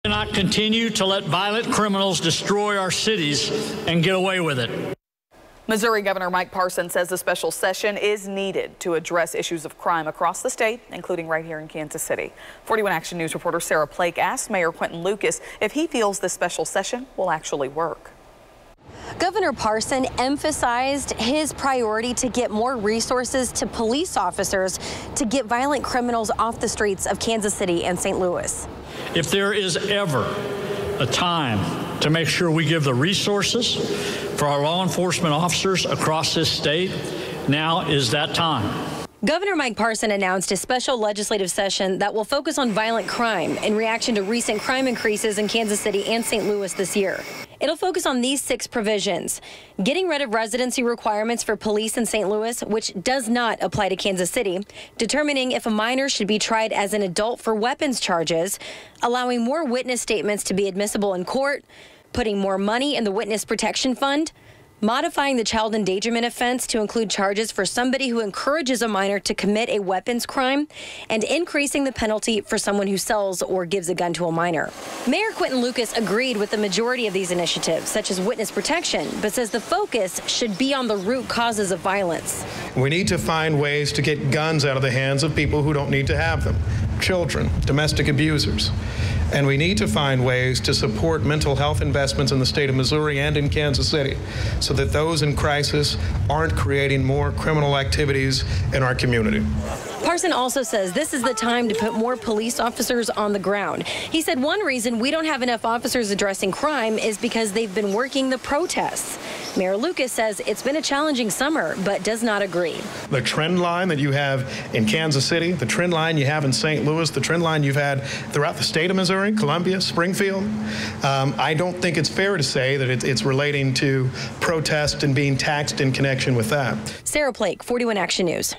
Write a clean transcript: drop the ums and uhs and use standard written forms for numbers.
Cannot continue to let violent criminals destroy our cities and get away with it. Missouri Governor Mike Parson says a special session is needed to address issues of crime across the state, including right here in Kansas City. 41 Action News reporter Sarah Plake asked Mayor Quinton Lucas if he feels this special session will actually work. Governor Parson emphasized his priority to get more resources to police officers to get violent criminals off the streets of Kansas City and St. Louis. If there is ever a time to make sure we give the resources for our law enforcement officers across this state, now is that time. Governor Mike Parson announced a special legislative session that will focus on violent crime in reaction to recent crime increases in Kansas City and St. Louis this year. It'll focus on these 6 provisions: getting rid of residency requirements for police in St. Louis, which does not apply to Kansas City, determining if a minor should be tried as an adult for weapons charges, allowing more witness statements to be admissible in court, putting more money in the Witness Protection Fund, modifying the child endangerment offense to include charges for somebody who encourages a minor to commit a weapons crime, and increasing the penalty for someone who sells or gives a gun to a minor. Mayor Quinton Lucas agreed with the majority of these initiatives, such as witness protection, but says the focus should be on the root causes of violence. We need to find ways to get guns out of the hands of people who don't need to have them: children, domestic abusers. And we need to find ways to support mental health investments in the state of Missouri and in Kansas City so that those in crisis aren't creating more criminal activities in our community. Parson also says this is the time to put more police officers on the ground. He said one reason we don't have enough officers addressing crime is because they've been working the protests. Mayor Lucas says it's been a challenging summer, but does not agree. The trend line that you have in Kansas City, the trend line you have in St. Louis, the trend line you've had throughout the state of Missouri, Columbia, Springfield, I don't think it's fair to say that it's relating to protest and being taxed in connection with that. Sarah Plake, 41 Action News.